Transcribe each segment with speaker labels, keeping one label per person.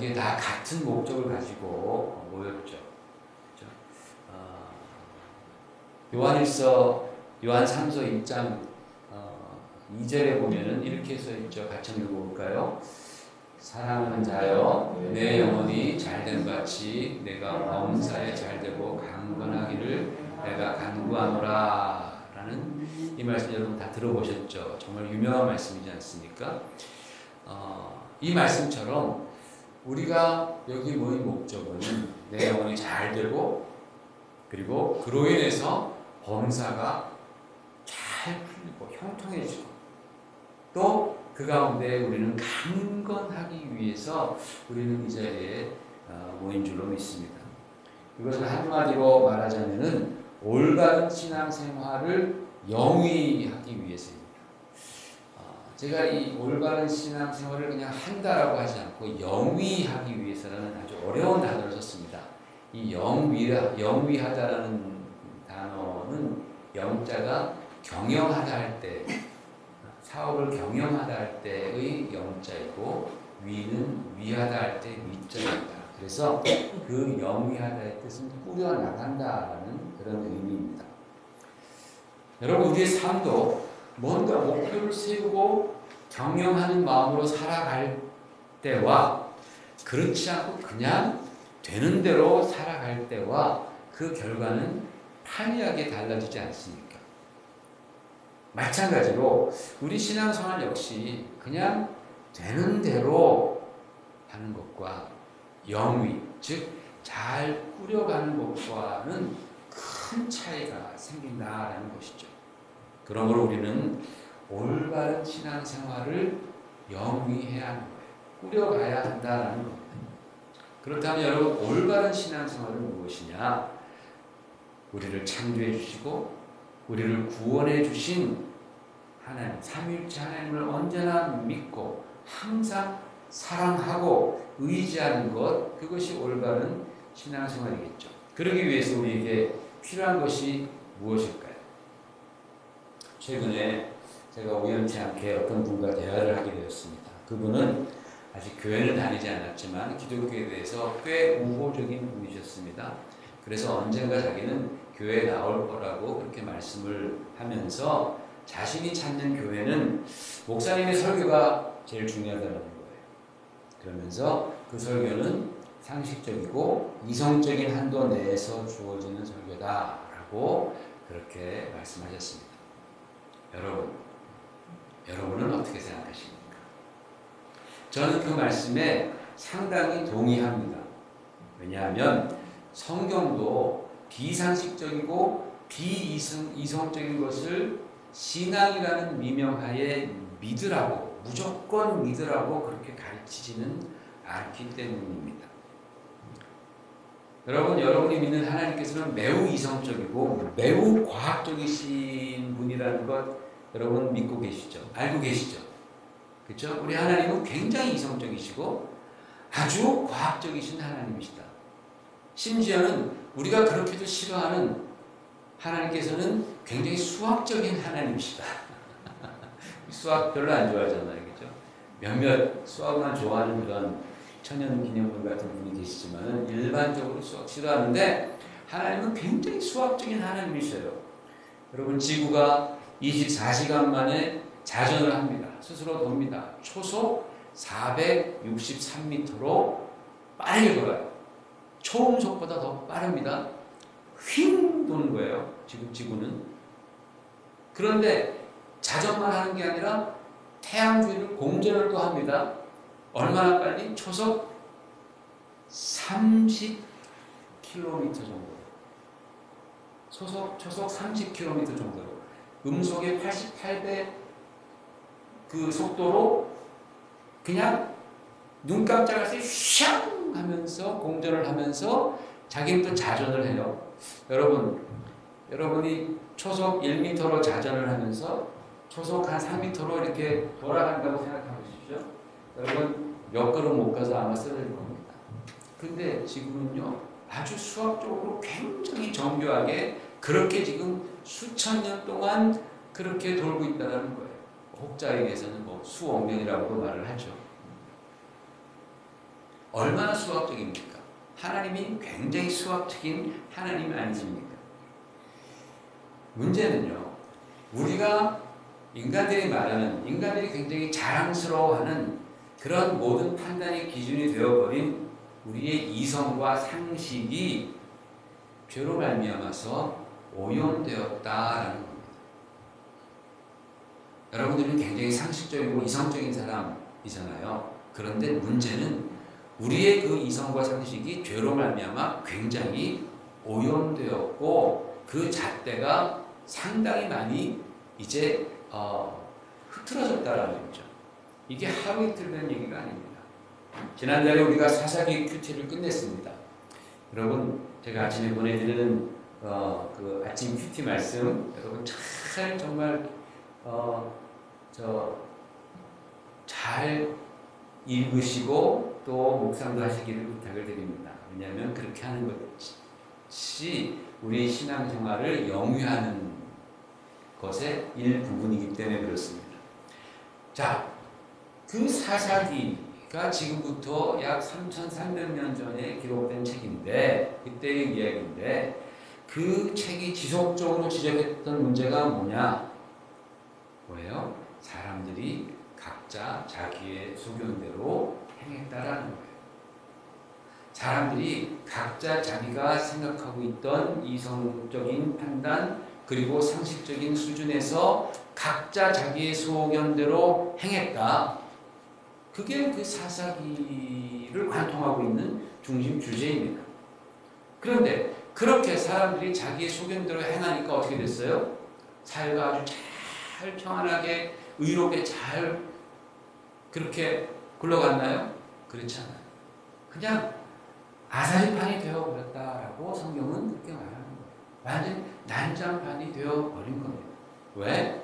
Speaker 1: 거기에 다 같은 목적을 가지고 모였죠. 그렇죠? 요한 3서 1장 2절에 보면은 이렇게 써 있죠. 같이 한번 읽어볼까요? 사랑하는 자여, 내 영혼이 잘된 같이 내가 범사에 잘되고 강건하기를 내가 간구하노라 라는 이 말씀 여러분 다 들어보셨죠? 정말 유명한 말씀이지 않습니까? 이 말씀처럼 우리가 여기 모인 목적은 내 영혼이 잘되고 그리고 그로 인해서 범사가 잘 풀리고 형통해지고 또 그 가운데 우리는 강건하기 위해서 우리는 이 자리에 모인 줄로 믿습니다. 이것을 한마디로 말하자면은 올바른 신앙생활을 영위하기 위해서입니다. 제가 이 올바른 신앙생활을 그냥 한다라고 하지 않고 영위하기 위해서라는 아주 어려운 단어를 썼습니다. 이 영위하다라는 단어는 영자가 경영하다 할 때, 사업을 경영하다 할 때의 영자이고 위는 위하다 할 때 위자입니다. 그래서 그 영위하다의 뜻은 꾸려나간다라는 그런 의미입니다. 여러분 우리의 삶도 뭔가 목표를 세우고 경영하는 마음으로 살아갈 때와 그렇지 않고 그냥 되는 대로 살아갈 때와 그 결과는 판이하게 달라지지 않습니까? 마찬가지로 우리 신앙생활 역시 그냥 되는 대로 하는 것과 영위, 즉 잘 꾸려가는 것과는 큰 차이가 생긴다라는 것이죠. 그러므로 우리는 올바른 신앙생활을 영위해야 하는 거예요. 꾸려가야 한다라는 겁니다. 그렇다면 여러분 올바른 신앙생활은 무엇이냐? 우리를 창조해 주시고 우리를 구원해 주신 하나님, 삼위일체 하나님을 언제나 믿고 항상 사랑하고 의지하는 것, 그것이 올바른 신앙생활이겠죠. 그러기 위해서 우리에게 필요한 것이 무엇일까요? 최근에 제가 우연치 않게 어떤 분과 대화를 하게 되었습니다. 그분은 아직 교회는 다니지 않았지만 기독교에 대해서 꽤 우호적인 분이셨습니다. 그래서 언젠가 자기는 교회에 나올 거라고 그렇게 말씀을 하면서 자신이 찾는 교회는 목사님의 설교가 제일 중요하다는 거예요. 그러면서 그 설교는 상식적이고 이성적인 한도 내에서 주어지는 설교다라고 그렇게 말씀하셨습니다. 여러분은 어떻게 생각하십니까? 저는 그 말씀에 상당히 동의합니다. 왜냐하면 성경도 비상식적이고 비이성적인 것을 신앙이라는 미명하에 믿으라고, 무조건 믿으라고 그렇게 가르치지는 않기 때문입니다. 여러분이 믿는 하나님께서는 매우 이성적이고 매우 과학적이신 분이라는 것 여러분 믿고 계시죠? 알고 계시죠? 그렇죠? 우리 하나님은 굉장히 이성적이시고 아주 과학적이신 하나님이시다. 심지어는 우리가 그렇게도 싫어하는 하나님께서는 굉장히 수학적인 하나님이시다. 수학 별로 안 좋아하잖아요. 그렇죠? 몇몇 수학만 좋아하는 그런 천연기념물 같은 분이 계시지만 일반적으로 수학 싫어하는데 하나님은 굉장히 수학적인 하나님이셔요. 여러분 지구가 24시간 만에 자전을 합니다. 스스로 돕니다. 초속 463m로 빠르게 돌아요. 초음속보다 더 빠릅니다. 휙 도는 거예요. 지금 지구는. 그런데 자전만 하는 게 아니라 태양 주위를 공전을 또 합니다. 얼마나 빨리? 초속 30km 정도. 초속 30km 정도로. 음속의 88배 그 속도로 그냥 눈 깜짝할 새 샹 하면서 공전을 하면서 자기는 또 자전을 해요. 여러분이 초속 1m로 자전을 하면서 초속 한 3m로 이렇게 돌아간다고 생각해 보십시오. 여러분 몇 걸음 못 가서 아마 쓰러질 겁니다. 근데 지금은요 아주 수학적으로 굉장히 정교하게 그렇게 지금 수천 년 동안 그렇게 돌고 있다는 거예요. 혹자에게서는 뭐 수억 년이라고도 말을 하죠. 얼마나 수학적입니까? 하나님이 굉장히 수학적인 하나님이 아니십니까? 문제는요, 우리가 인간들이 굉장히 자랑스러워하는 그런 모든 판단의 기준이 되어버린 우리의 이성과 상식이 죄로 말미암아서 오염되었다라는 겁니다. 여러분들은 굉장히 상식적이고 이성적인 사람이잖아요. 그런데 문제는 우리의 그 이성과 상식이 죄로 말미암아 굉장히 오염되었고 그 잣대가 상당히 많이 이제 흐트러졌다라는 거죠. 이게 하루 이틀 된 얘기가 아닙니다. 지난달에 우리가 사사기 큐티를 끝냈습니다. 여러분, 제가 아침에 보내드리는 그 아침 큐티 말씀 여러분 잘 정말 잘 읽으시고 또 묵상도 하시기를 부탁을 드립니다. 왜냐하면 그렇게 하는 것이 우리 신앙생활을 영위하는 것의 일부분이기 때문에 그렇습니다. 자, 그 사사기가 지금부터 약 3,300년 전에 기록된 책인데, 그때의 이야기인데, 그 책이 지속적으로 지적했던 문제가 뭐냐? 뭐예요? 사람들이 각자 자기의 소견대로 행했다라는 거예요. 사람들이 각자 자기가 생각하고 있던 이성적인 판단 그리고 상식적인 수준에서 각자 자기의 소견대로 행했다. 그게 그 사사기를 관통하고 있는 중심 주제입니다. 그런데 그렇게 사람들이 자기의 소견대로 행하니까 어떻게 됐어요? 사회가 아주 잘 평안하게 의롭게 잘 그렇게 굴러갔나요? 그렇지 않아요. 그냥 아사리판이 되어버렸다라고 성경은 그렇게 말하는 거예요. 완전 난장판이 되어버린 겁니다. 왜?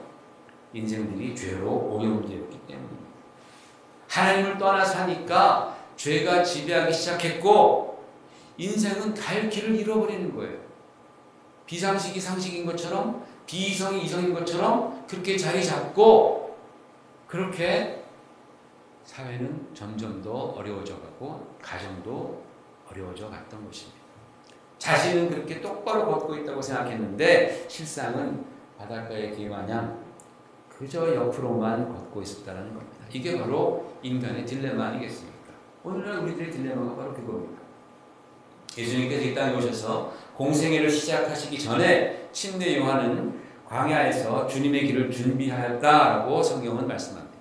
Speaker 1: 인생들이 죄로 오염되었기 때문입니다. 하나님을 떠나 사니까 죄가 지배하기 시작했고 인생은 갈 길을 잃어버리는 거예요. 비상식이 상식인 것처럼 비이성이 이성인 것처럼 그렇게 자리 잡고 그렇게 사회는 점점 더 어려워져 가고 가정도 어려워져 갔던 것입니다. 자신은 그렇게 똑바로 걷고 있다고 생각했는데 실상은 바닷가의 개마냥 그저 옆으로만 걷고 있었다는 겁니다. 이게 바로 인간의 딜레마 아니겠습니까? 오늘날 우리들의 딜레마가 바로 그겁니다. 예수님께서 이 땅에 오셔서 공생애를 시작하시기 전에 침례 요한은 광야에서 주님의 길을 준비하였다라고 성경은 말씀합니다.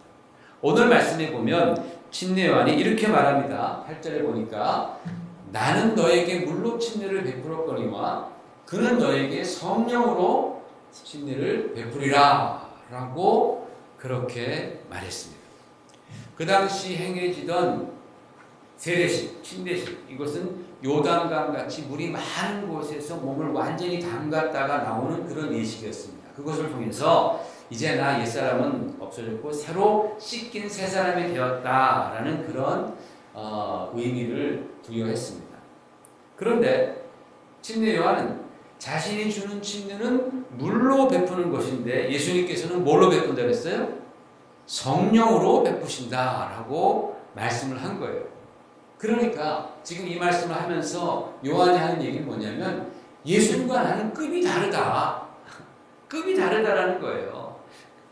Speaker 1: 오늘 말씀에 보면 침례 요한이 이렇게 말합니다. 8절에 보니까 나는 너에게 물로 침례를 베풀었거니와 그는 너에게 성령으로 침례를 베풀이라 라고 그렇게 말했습니다. 그 당시 행해지던 세례식, 침례식 이것은 요단강 같이 물이 많은 곳에서 몸을 완전히 담갔다가 나오는 그런 예식이었습니다. 그것을 통해서 이제 나 옛사람은 없어졌고 새로 씻긴 새 사람이 되었다라는 그런 의미를 부여했습니다. 그런데 침례 요한은 자신이 주는 침례는 물로 베푸는 것인데 예수님께서는 뭘로 베푼다 그랬어요? 성령으로 베푸신다라고 말씀을 한 거예요. 그러니까 지금 이 말씀을 하면서 요한이 하는 얘기는 뭐냐면 예수님과 나는 급이 다르다. 급이 다르다라는 거예요.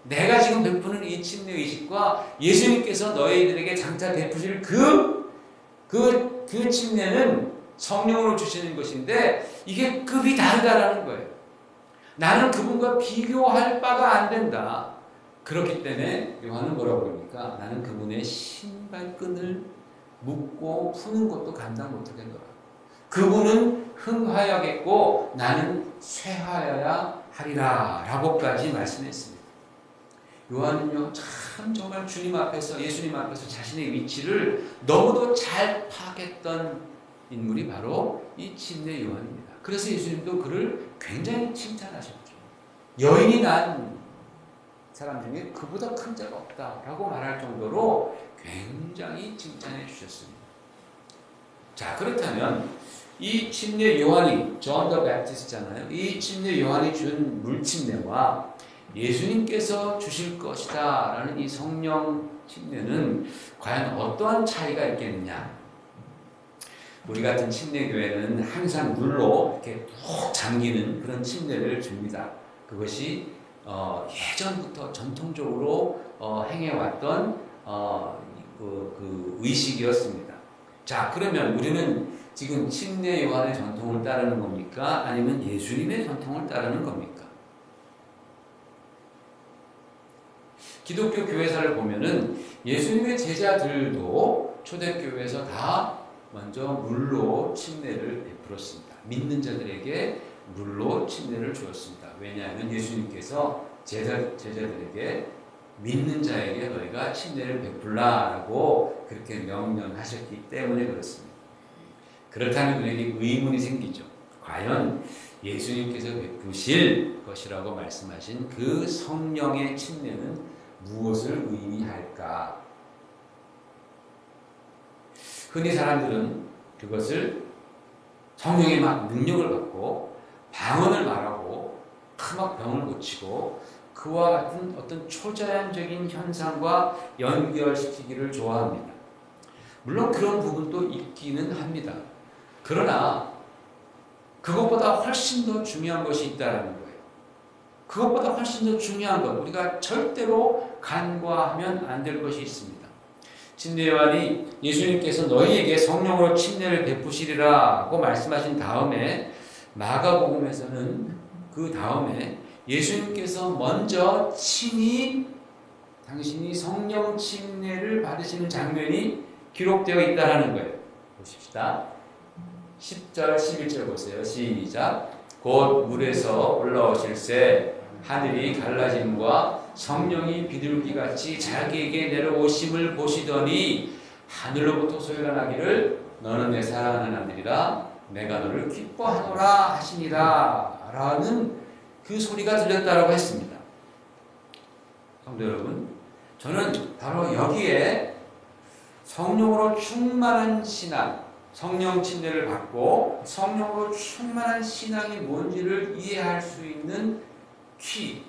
Speaker 1: 내가 지금 베푸는 이 침례 의식과 예수님께서 너희들에게 장차 베푸실 그 침례는 성령으로 주시는 것인데 이게 급이 다르다라는 거예요. 나는 그분과 비교할 바가 안 된다. 그렇기 때문에 요한은 뭐라고 그럽니까? 나는 그분의 신발끈을 묶고 푸는 것도 감당 못하겠노라. 그분은 흥하여겠고 나는 쇠하여야 하리라 라고까지 말씀했습니다. 요한은요 참 정말 주님 앞에서 예수님 앞에서 자신의 위치를 너무도 잘 파악했던 인물이 바로 이 침례 요한입니다. 그래서 예수님도 그를 굉장히 칭찬하셨죠. 여인이 난 사람 중에 그보다 큰 자가 없다라고 말할 정도로 굉장히 칭찬해 주셨습니다. 자, 그렇다면 이 침례 요한이 존 더 배프티스트잖아요. 이 침례 요한이 준 물침례와 예수님께서 주실 것이다 라는 이 성령 침례는 과연 어떠한 차이가 있겠느냐? 우리 같은 침례교회는 항상 물로 이렇게 푹 잠기는 그런 침례를 줍니다. 그것이 예전부터 전통적으로 행해왔던 그 의식이었습니다. 자, 그러면 우리는 지금 침례 요한의 전통을 따르는 겁니까? 아니면 예수님의 전통을 따르는 겁니까? 기독교 교회사를 보면은 예수님의 제자들도 초대교회에서 다 먼저 물로 침례를 베풀었습니다. 믿는 자들에게 물로 침례를 주었습니다. 왜냐하면 예수님께서 제자들에게 믿는 자에게 너희가 침례를 베풀라라고 그렇게 명령하셨기 때문에 그렇습니다. 그렇다면 우리에게 의문이 생기죠. 과연 예수님께서 베푸실 것이라고 말씀하신 그 성령의 침례는 무엇을 의미할까? 흔히 사람들은 그것을 성령의 막 능력을 받고 방언을 말하고 막 병을 고치고 그와 같은 어떤 초자연적인 현상과 연결시키기를 좋아합니다. 물론 그런 부분도 있기는 합니다. 그러나 그것보다 훨씬 더 중요한 것이 있다는 거예요. 그것보다 훨씬 더 중요한 것, 우리가 절대로 간과하면 안 될 것이 있습니다. 침례 요한이 예수님께서 너희에게 성령으로 침례를 베푸시리라고 말씀하신 다음에 마가복음에서는 그 다음에 예수님께서 먼저 친히 당신이 성령 침례를 받으시는 장면이 기록되어 있다는 거예요. 보십시다. 10절, 11절 보세요. 시작. 곧 물에서 올라오실새 하늘이 갈라짐과 성령이 비둘기같이 자기에게 내려오심을 보시더니 하늘로부터 소리가 나기를 너는 내 사랑하는 아들이라 내가 너를 기뻐하노라 하시니라 라는 그 소리가 들렸다라고 했습니다. 성도 여러분, 저는 바로 여기에 성령으로 충만한 신앙, 성령 침례를 받고 성령으로 충만한 신앙이 뭔지를 이해할 수 있는 키,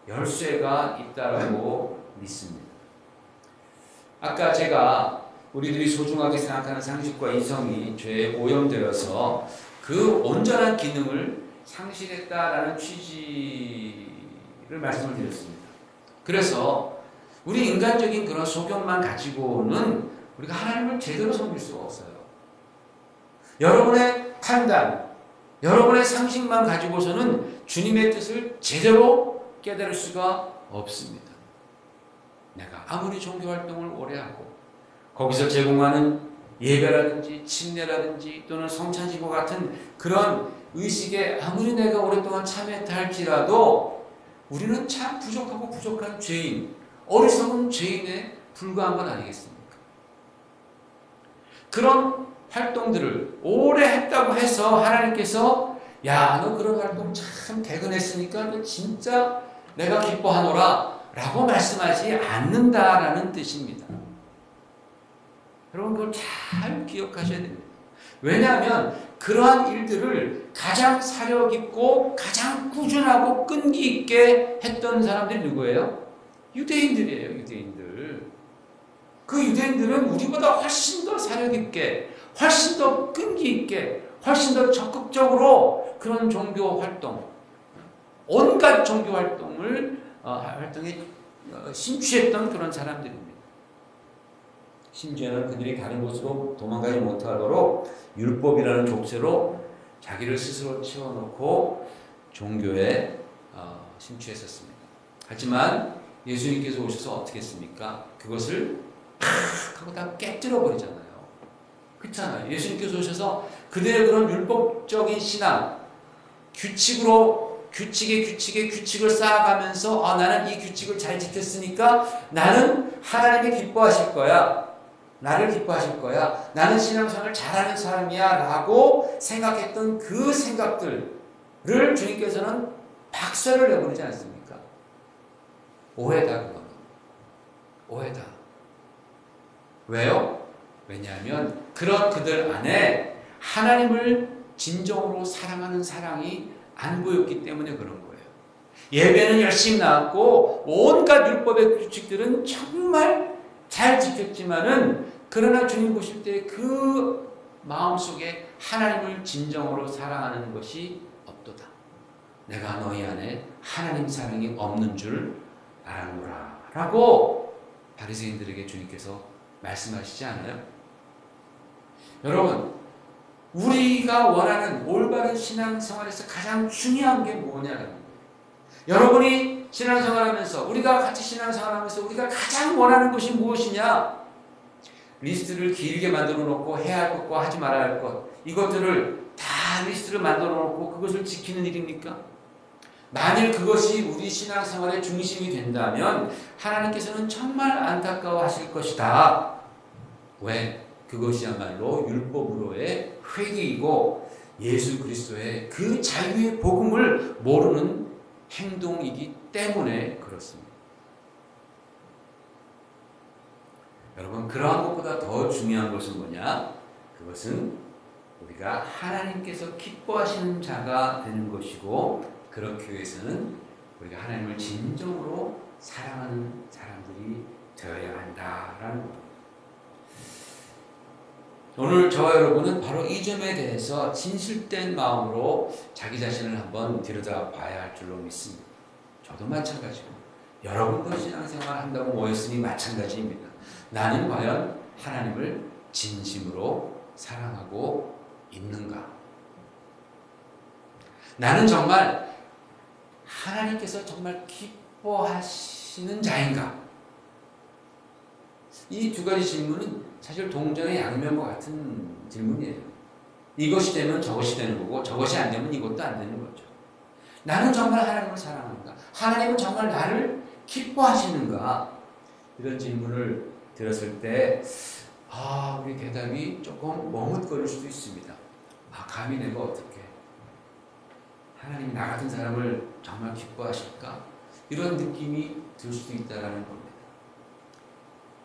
Speaker 1: 열쇠가 있다고 믿습니다. 아까 제가 우리들이 소중하게 생각하는 상식과 이성이 죄에 오염되어서 그 온전한 기능을 상실했다라는 취지를 말씀을 드렸습니다. 그래서 우리 인간적인 그런 소견만 가지고는 우리가 하나님을 제대로 섬길 수가 없어요. 여러분의 판단, 여러분의 상식만 가지고서는 주님의 뜻을 제대로 깨달을 수가 없습니다. 내가 아무리 종교활동을 오래 하고 거기서 제공하는 예배라든지 침례라든지 또는 성찬식과 같은 그런 의식에 아무리 내가 오랫동안 참여했다 할지라도 우리는 참 부족하고 부족한 죄인, 어리석은 죄인에 불과한 것 아니겠습니까? 그런 활동들을 오래 했다고 해서 하나님께서 야, 너 그런 활동 참 대근했으니까 너 진짜 내가 기뻐하노라 라고 말씀하지 않는다라는 뜻입니다. 여러분 그걸 잘 기억하셔야 됩니다. 왜냐하면 그러한 일들을 가장 사려 깊고 가장 꾸준하고 끈기 있게 했던 사람들이 누구예요? 유대인들이에요. 유대인들. 그 유대인들은 우리보다 훨씬 더 사려 깊게, 훨씬 더 끈기 있게, 훨씬 더 적극적으로 그런 종교 활동, 온갖 종교 활동에 심취했던 그런 사람들입니다. 심지어는 그들이 다른 곳으로 도망가지 못하도록 율법이라는 족쇄로 자기를 스스로 채워놓고 종교에 심취했었습니다. 하지만 예수님께서 오셔서 어떻게 했습니까? 그것을 팍 하고 다 깨뜨려 버리잖아요. 그렇잖아요. 예수님께서 오셔서 그들의 그런 율법적인 신앙, 규칙을 쌓아가면서 나는 이 규칙을 잘 지켰으니까 나는 하나님이 기뻐하실 거야. 나를 기뻐하실 거야. 나는 신앙생활을 잘하는 사람이야 라고 생각했던 그 생각들을 주님께서는 박살을 내버리지 않습니까? 오해다 그거는. 오해다. 왜요? 왜냐하면 그런 그들 안에 하나님을 진정으로 사랑하는 사랑이 안 보였기 때문에 그런 거예요. 예배는 열심히 나왔고 온갖 율법의 규칙들은 정말 잘 지켰지만은 그러나 주님 보실 때 그 마음속에 하나님을 진정으로 사랑하는 것이 없도다. 내가 너희 안에 하나님 사랑이 없는 줄 알아노라 라고 바리새인들에게 주님께서 말씀하시지 않나요? 여러분, 우리가 원하는 올바른 신앙생활에서 가장 중요한 게 뭐냐는 거예요. 여러분이 신앙생활하면서, 우리가 같이 신앙생활하면서 우리가 가장 원하는 것이 무엇이냐? 리스트를 길게 만들어 놓고 해야 할 것과 하지 말아야 할 것, 이것들을 다 리스트를 만들어 놓고 그것을 지키는 일입니까? 만일 그것이 우리 신앙생활의 중심이 된다면 하나님께서는 정말 안타까워하실 것이다. 왜? 그것이야말로 율법으로의 회개이고 예수 그리스도의 그 자유의 복음을 모르는 행동이기 때문에 그렇습니다. 여러분, 그러한 것보다 더 중요한 것은 뭐냐? 그것은 우리가 하나님께서 기뻐하시는 자가 되는 것이고, 그렇기 위해서는 우리가 하나님을 진정으로 사랑하는 사람들이 되어야 한다라는 겁니다. 오늘 저와 여러분은 바로 이 점에 대해서 진실된 마음으로 자기 자신을 한번 들여다봐야 할 줄로 믿습니다. 저도 마찬가지고 여러분도 신앙생활 한다고 모였으니 마찬가지입니다. 나는 과연 하나님을 진심으로 사랑하고 있는가? 나는 정말 하나님께서 정말 기뻐하시는 자인가? 이 두 가지 질문은 사실 동전의 양면과 같은 질문이에요. 이것이 되면 저것이 되는 거고, 저것이 안 되면 이것도 안 되는 거죠. 나는 정말 하나님을 사랑하는가? 하나님은 정말 나를 기뻐하시는가? 이런 질문을 들었을 때 우리 대답이 조금 머뭇거릴 수도 있습니다. 감히 내가 어떻게 하나님이 나 같은 사람을 정말 기뻐하실까? 이런 느낌이 들 수도 있다는 겁니다.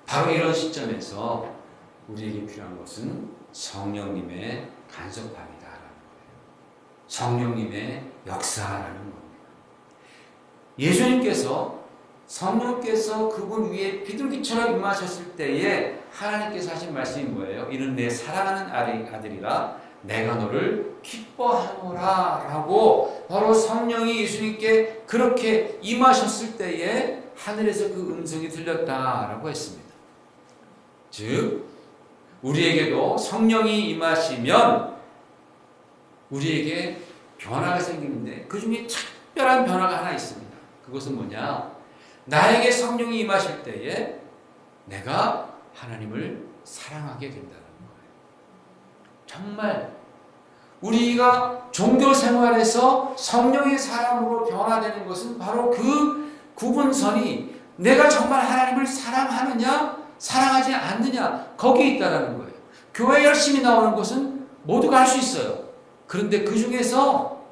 Speaker 1: 바로 이런 시점에서 우리에게 필요한 것은 성령님의 간섭함이다라는 거예요. 성령님의 역사라는 겁니다. 예수님께서 성령께서 그분 위에 비둘기처럼 임하셨을 때에 하나님께서 하신 말씀이 뭐예요? 이는 내 사랑하는 아들이라 내가 너를 기뻐하노라 라고 바로 성령이 예수님께 그렇게 임하셨을 때에 하늘에서 그 음성이 들렸다라고 했습니다. 즉 우리에게도 성령이 임하시면 우리에게 변화가 생기는데 그 중에 특별한 변화가 하나 있습니다. 그것은 뭐냐? 나에게 성령이 임하실 때에 내가 하나님을 사랑하게 된다는 거예요. 정말 우리가 종교 생활에서 성령의 사랑으로 변화되는 것은 바로 그 구분선이 내가 정말 하나님을 사랑하느냐 사랑하지 않느냐 거기에 있다는 거예요. 교회 열심히 나오는 것은 모두가 할 수 있어요. 그런데 그 중에서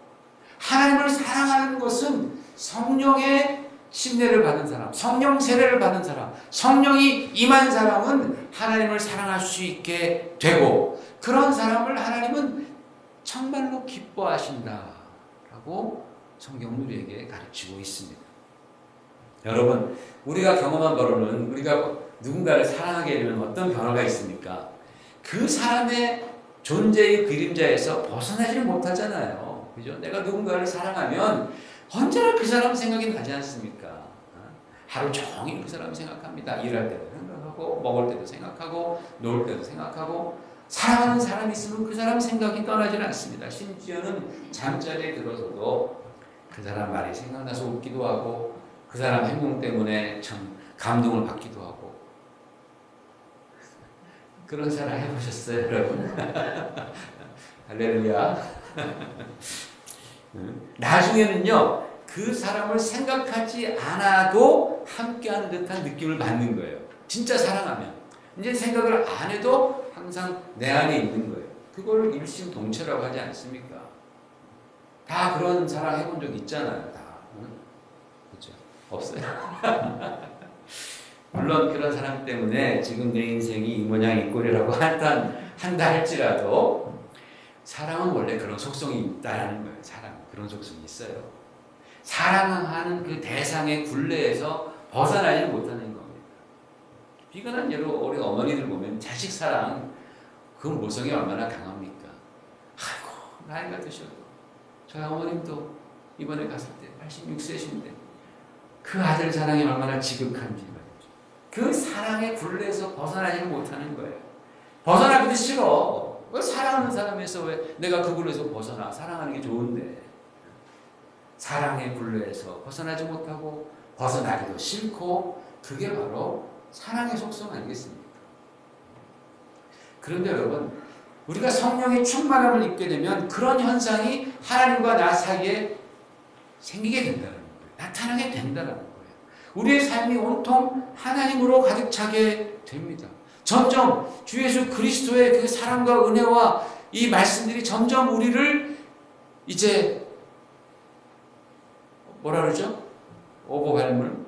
Speaker 1: 하나님을 사랑하는 것은 성령의 침례를 받은 사람, 성령 세례를 받은 사람, 성령이 임한 사람은 하나님을 사랑할 수 있게 되고 그런 사람을 하나님은 정말로 기뻐하신다라고 성경은 우리에게 가르치고 있습니다. 여러분, 우리가 경험한 바로는 우리가 누군가를 사랑하게 되면 어떤 변화가 있습니까? 그 사람의 존재의 그림자에서 벗어나지를 못하잖아요. 그죠? 내가 누군가를 사랑하면 언제나 그 사람 생각이 나지 않습니까? 하루 종일 그 사람 생각합니다. 일할 때도 생각하고, 먹을 때도 생각하고, 놀 때도 생각하고, 사랑하는 사람이 있으면 그 사람 생각이 떠나질 않습니다. 심지어는 잠자리에 들어서도 그 사람 말이 생각나서 웃기도 하고, 그 사람 행동 때문에 참 감동을 받기도 하고. 그런 사랑 해보셨어요, 여러분? 할렐루야. 나중에는요, 그 사람을 생각하지 않아도 함께하는 듯한 느낌을 받는 거예요. 진짜 사랑하면. 이제 생각을 안 해도 항상 내 안에 있는 거예요. 그거를 일심동체라고 하지 않습니까? 다 그런 사랑 해본 적 있잖아요, 다. 그렇죠? 없어요? 물론 그런 사람 때문에 지금 내 인생이 이 모양 이 꼴이라고 한다 할지라도 사랑은 원래 그런 속성이 있다는 거예요. 사랑 그런 속성이 있어요. 사랑하는 그 대상의 굴레에서 벗어나지 못하는 겁니다. 비근한 예로 우리 어머니들 보면 자식 사랑 그 모성이 얼마나 강합니까? 아이고 나이가 드셔도 저희 어머님도 이번에 갔을 때 86세신데 그 아들 사랑이 얼마나 지극한지 말이죠. 그 사랑의 굴레에서 벗어나지 못하는 거예요. 벗어나기도 싫어. 왜 사랑하는 사람에서 왜 내가 그 굴레에서 벗어나? 사랑하는 게 좋은데 사랑의 굴레에서 벗어나지 못하고 벗어나기도 싫고 그게 바로 사랑의 속성 아니겠습니까? 그런데 여러분 우리가 성령의 충만함을 입게 되면 그런 현상이 하나님과 나 사이에 생기게 된다는 거예요. 나타나게 된다는 거예요. 우리의 삶이 온통 하나님으로 가득 차게 됩니다. 점점 주 예수 그리스도의 그 사랑과 은혜와 이 말씀들이 점점 우리를 이제 뭐라 그러죠? 오버밸물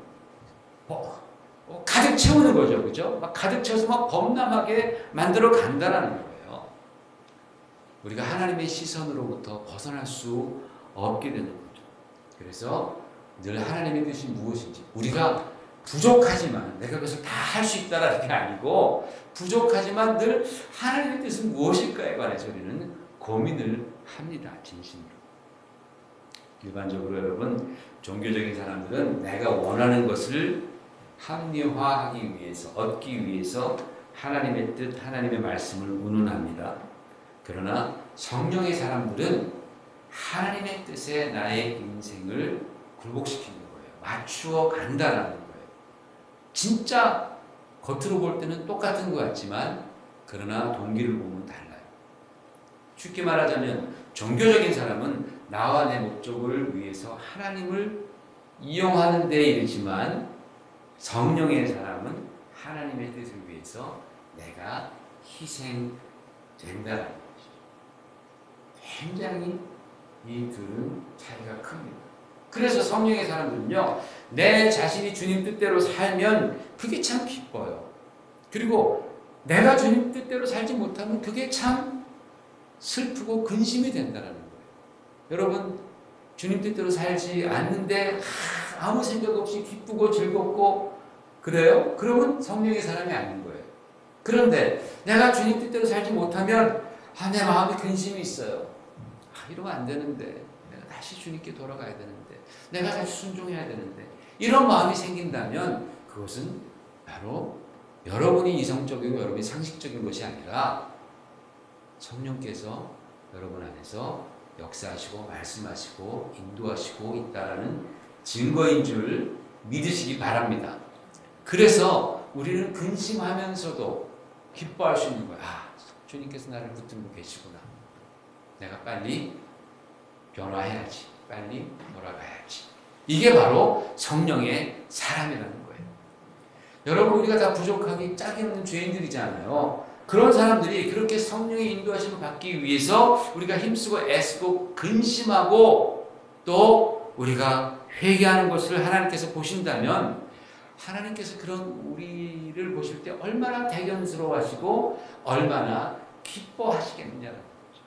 Speaker 1: 가득 채우는 거죠. 그죠? 막 가득 채워서 막 범람하게 만들어 간다라는 거예요. 우리가 하나님의 시선으로부터 벗어날 수 없게 되는 거죠. 그래서 늘 하나님의 뜻이 무엇인지 우리가 부족하지만 내가 그것을 다 할 수 있다라는 게 아니고 부족하지만 늘 하나님의 뜻은 무엇일까에 관해서 우리는 고민을 합니다. 진심으로. 일반적으로 여러분 종교적인 사람들은 내가 원하는 것을 합리화하기 위해서 얻기 위해서 하나님의 뜻 하나님의 말씀을 운운합니다. 그러나 성령의 사람들은 하나님의 뜻에 나의 인생을 굴복시키는 거예요. 맞추어 간다라는 거예요. 진짜 겉으로 볼 때는 똑같은 것 같지만 그러나 동기를 보면 달라요. 쉽게 말하자면 종교적인 사람은 나와 내 목적을 위해서 하나님을 이용하는 데 이르지만 성령의 사람은 하나님의 뜻을 위해서 내가 희생된다는 것이죠. 굉장히 이 둘은 차이가 큽니다. 그래서 성령의 사람들은요, 내 자신이 주님 뜻대로 살면 그게 참 기뻐요. 그리고 내가 주님 뜻대로 살지 못하면 그게 참 슬프고 근심이 된다는 거예요. 여러분, 주님 뜻대로 살지 않는데 아무 생각 없이 기쁘고 즐겁고 그래요? 그러면 성령의 사람이 아닌 거예요. 그런데 내가 주님 뜻대로 살지 못하면 내 마음에 근심이 있어요. 이러면 안 되는데 내가 다시 주님께 돌아가야 되는데 내가 다시 순종해야 되는데 이런 마음이 생긴다면 그것은 바로 여러분이 이성적이고 여러분이 상식적인 것이 아니라 성령께서 여러분 안에서 역사하시고 말씀하시고 인도하시고 있다라는 증거인 줄 믿으시기 바랍니다. 그래서 우리는 근심하면서도 기뻐할 수 있는 거야. 주님께서 나를 붙들고 계시구나. 내가 빨리 변화해야지. 빨리 돌아가야지. 이게 바로 성령의 사람이라는 거예요. 여러분, 우리가 다 부족하기 짝이 없는 죄인들이잖아요. 그런 사람들이 그렇게 성령의 인도하심을 받기 위해서 우리가 힘쓰고 애쓰고 근심하고 또 우리가 회개하는 것을 하나님께서 보신다면 하나님께서 그런 우리를 보실 때 얼마나 대견스러워 하시고 얼마나 기뻐하시겠느냐는 거죠.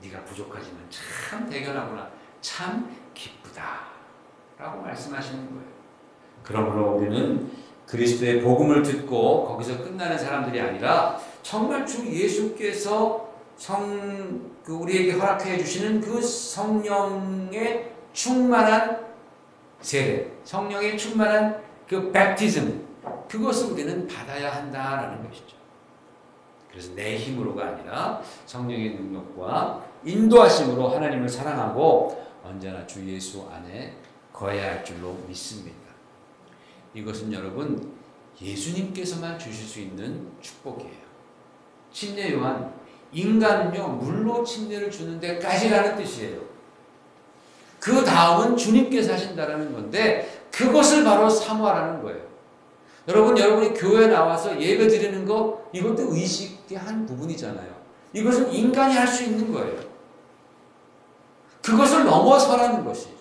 Speaker 1: 네가 부족하지만 참 대견하구나. 참 기쁘다. 라고 말씀하시는 거예요. 그러므로 우리는 그리스도의 복음을 듣고 거기서 끝나는 사람들이 아니라 정말 주 예수께서 우리에게 허락해 주시는 그 성령의 충만한 세례, 성령의 충만한 그 백티즘, 그것을 우리는 받아야 한다라는 것이죠. 그래서 내 힘으로가 아니라 성령의 능력과 인도하심으로 하나님을 사랑하고 언제나 주 예수 안에 거해야 할 줄로 믿습니다. 이것은 여러분 예수님께서만 주실 수 있는 축복이에요. 침례 요한, 인간은요 물로 침례를 주는 데까지라는 뜻이에요. 그 다음은 주님께서 하신다라는 건데 그것을 바로 사모하라는 거예요. 여러분이 교회에 나와서 예배 드리는 거 이것도 의식의 한 부분이잖아요. 이것은 인간이 할 수 있는 거예요. 그것을 넘어서라는 것이죠.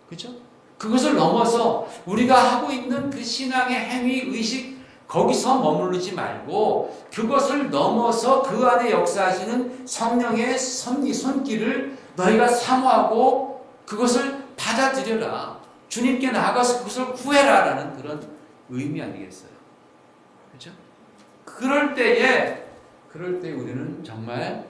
Speaker 1: 그렇죠? 그것을 넘어서 우리가 하고 있는 그 신앙의 행위, 의식 거기서 머무르지 말고 그것을 넘어서 그 안에 역사하시는 성령의 손길을 너희가 사모하고 그것을 받아들여라. 주님께 나아가서 그것을 구해라 라는 그런 의미 아니겠어요? 그렇죠? 그럴 때에 우리는 정말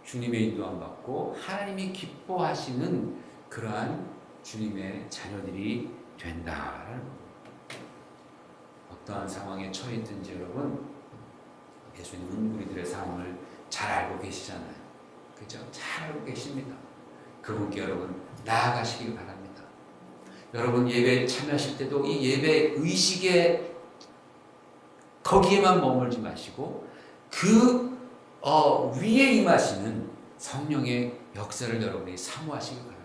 Speaker 1: 주님의 인도함 받고 하나님이 기뻐하시는 그러한 주님의 자녀들이 된다라는 겁니다. 어떠한 상황에 처해 있든지 여러분, 예수님은 우리들의 상황을 잘 알고 계시잖아요. 그죠? 잘 알고 계십니다. 그분께 여러분 나아가시길 바랍니다. 여러분 예배에 참여하실 때도 이 예배 의식에 거기에만 머물지 마시고 그 위에 임하시는 성령의 역사를 여러분이 사모하시길 바랍니다.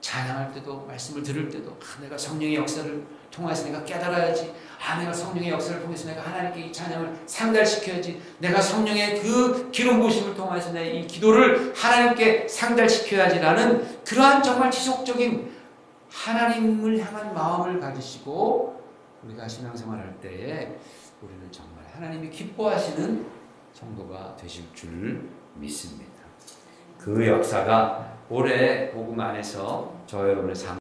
Speaker 1: 찬양할 때도 말씀을 들을 때도 내가 성령의 역사를 통해서 내가 깨달아야지. 내가 성령의 역사를 통해서 내가 하나님께 이 찬양을 상달시켜야지. 내가 성령의 그 기름 부으심을 통해서 내 이 기도를 하나님께 상달시켜야지라는 그러한 정말 지속적인 하나님을 향한 마음을 가지시고 우리가 신앙생활할 때에 우리는 정말 하나님이 기뻐하시는 성도가 되실 줄 믿습니다. 그 역사가 올해 복음 안에서 저 여러분의 삶